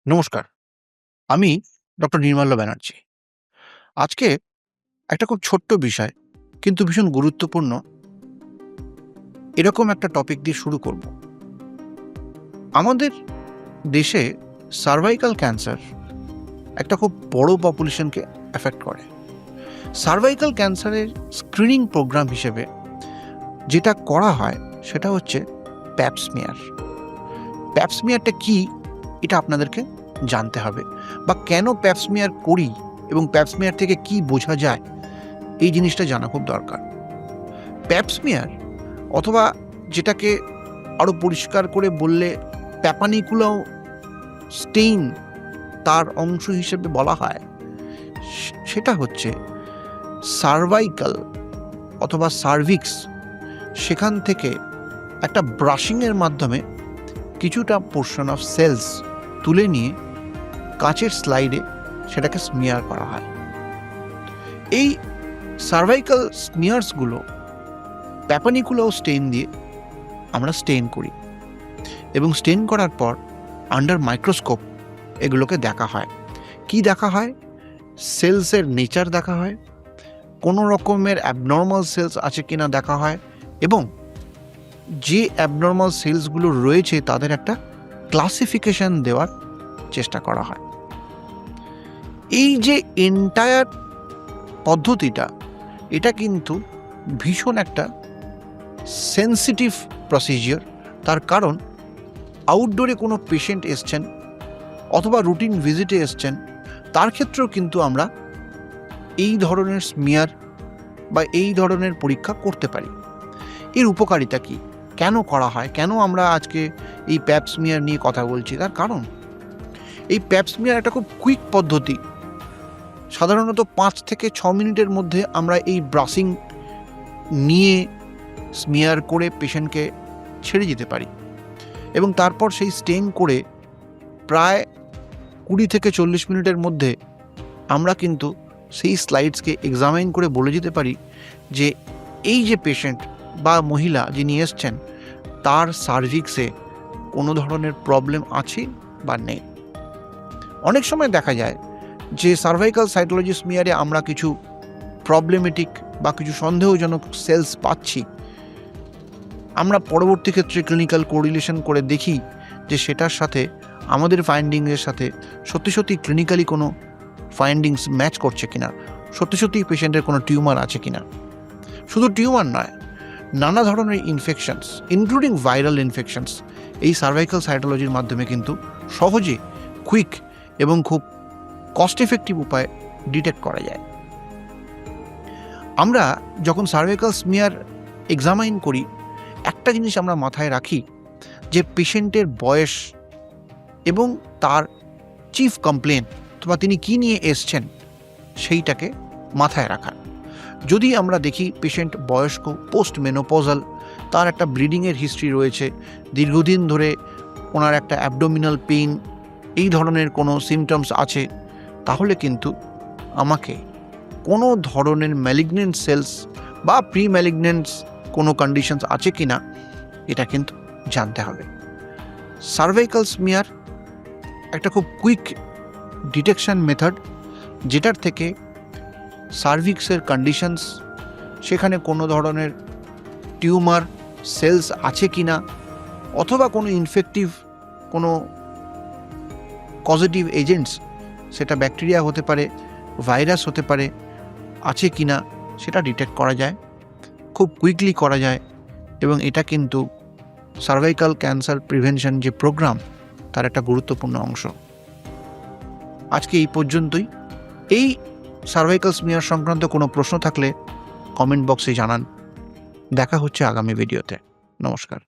নমস্কার। আমি ডক্টর নির্মাল্য ব্যানার্জি। আজকে একটা খুব ছোট্ট বিষয় কিন্তু ভীষণ গুরুত্বপূর্ণ এরকম একটা টপিক দিয়ে শুরু করব। আমাদের দেশে সার্ভাইকাল ক্যান্সার একটা খুব বড় পপুলেশনকে এফেক্ট করে। সার্ভাইকাল ক্যান্সারের স্ক্রিনিং প্রোগ্রাম হিসেবে যেটা করা হয় সেটা হচ্ছে প্যাপ স্মিয়ার। প্যাপ স্মিয়ারটা কী এটা আপনাদেরকে জানতে হবে, বা কেন প্যাপ স্মিয়ার করি এবং প্যাপ স্মিয়ার থেকে কী বোঝা যায় এই জিনিসটা জানা খুব দরকার। প্যাপ স্মিয়ার অথবা যেটাকে আরও পরিষ্কার করে বললে প্যাপানিকুলাও স্টেইন তার অংশ হিসেবে বলা হয়, সেটা হচ্ছে সার্ভাইকাল অথবা সার্ভিক্স, সেখান থেকে একটা ব্রাশিংয়ের মাধ্যমে কিছুটা পোর্শন অফ সেলস তুলে নিয়ে কাঁচের স্লাইডে সেটাকে স্মিয়ার করা হয়। এই সার্ভাইকাল স্মিয়ার্সগুলো প্যাপানিকুলাও স্টেইন দিয়ে আমরা স্টেইন করি এবং স্টেইন করার পর আন্ডার মাইক্রোস্কোপ এগুলোকে দেখা হয়। কি দেখা হয়? সেলসের নেচার দেখা হয়, কোনো রকমের অ্যাবনর্মাল সেলস আছে কিনা দেখা হয়, এবং যে অ্যাবনর্মাল সেলসগুলো রয়েছে তাদের একটা ক্লাসিফিকেশন দেওয়ার চেষ্টা করা হয়। এই যে এন্টায়ার পদ্ধতিটা, এটা কিন্তু ভীষণ একটা সেন্সিটিভ প্রসিজিওর। তার কারণ আউটডোরে কোনো পেশেন্ট এসছেন অথবা রুটিন ভিজিটে এসছেন, তার ক্ষেত্রেও কিন্তু আমরা এই ধরনের স্মিয়ার বা এই ধরনের পরীক্ষা করতে পারি। এর উপকারিতা কী, কেন করা হয়, কেন আমরা আজকে এই প্যাপ স্মিয়ার নিয়ে কথা বলছি? তার কারণ এই প্যাপ স্মিয়ার একটা খুব কুইক পদ্ধতি। সাধারণত 5 থেকে 6 মিনিটের মধ্যে আমরা এই ব্রাশিং নিয়ে স্মিয়ার করে পেশেন্টকে ছেড়ে যেতে পারি এবং তারপর সেই স্টেইন করে প্রায় 20 থেকে 40 মিনিটের মধ্যে আমরা কিন্তু সেই স্লাইডসকে এক্সামাইন করে বলে যেতে পারি যে এই যে পেশেন্ট বা মহিলা যিনি এসছেন তার সার্ভিক্সে কোনো ধরনের প্রবলেম আছে বা নেই। অনেক সময় দেখা যায় যে সার্ভাইকাল সাইটোলজি স্মিয়ারে আমরা কিছু প্রবলেমেটিক বা কিছু সন্দেহজনক সেলস পাচ্ছি, আমরা পরবর্তী ক্ষেত্রে ক্লিনিক্যাল কোরিলেশন করে দেখি যে সেটার সাথে আমাদের ফাইন্ডিংয়ের সাথে সত্যি সত্যি ক্লিনিক্যালি কোনো ফাইন্ডিংস ম্যাচ করছে কিনা, সত্যি সত্যি পেশেন্টের কোনো টিউমার আছে কিনা। শুধু টিউমার নয়, নানা ধরনের ইনফেকশনস ইনক্লুডিং ভাইরাল ইনফেকশনস এই সার্ভাইকাল সাইটোলজির মাধ্যমে কিন্তু সহজে, কুইক এবং খুব কস্ট এফেক্টিভ উপায়ে ডিটেক্ট করা যায়। আমরা যখন সার্ভাইকাল স্মিয়ার এক্সামাইন করি, একটা জিনিস আমরা মাথায় রাখি যে পেশেন্টের বয়স এবং তার চিফ কমপ্লেন অথবা তিনি কী নিয়ে এসছেন সেইটাকে মাথায় রাখা। যদি আমরা দেখি পেশেন্ট বয়স্ক, পোস্ট মেনোপজাল, তার একটা ব্লিডিংয়ের হিস্ট্রি রয়েছে, দীর্ঘদিন ধরে ওনার একটা অ্যাবডোমিনাল পেইন, এই ধরনের কোনো সিমটমস আছে, তাহলে কিন্তু আমাকে কোনো ধরনের ম্যালিগনেন্ট সেলস বা প্রি ম্যালিগনেন্টস কোনো কন্ডিশনস আছে কি না এটা কিন্তু জানতে হবে। সার্ভাইকাল স্মিয়ার একটা খুব কুইক ডিটেকশন মেথড, যেটার থেকে সার্ভিক্সের কন্ডিশনস, সেখানে কোনো ধরনের টিউমার সেলস আছে কি না অথবা কোনো ইনফেক্টিভ কোনো কজেটিভ এজেন্টস, সেটা ব্যাকটেরিয়া হতে পারে, ভাইরাস হতে পারে, আছে কি না সেটা ডিটেক্ট করা যায়, খুব কুইকলি করা যায়, এবং এটা কিন্তু সার্ভাইকাল ক্যান্সার প্রিভেনশন যে প্রোগ্রাম তার একটা গুরুত্বপূর্ণ অংশ। আজকে এই পর্যন্তই। এই সার্ভাইকাল স্মিয়ার সংক্রান্ত কোনো প্রশ্ন থাকলে কমেন্ট বক্সে জানান। দেখা হচ্ছে আগামী ভিডিওতে। নমস্কার।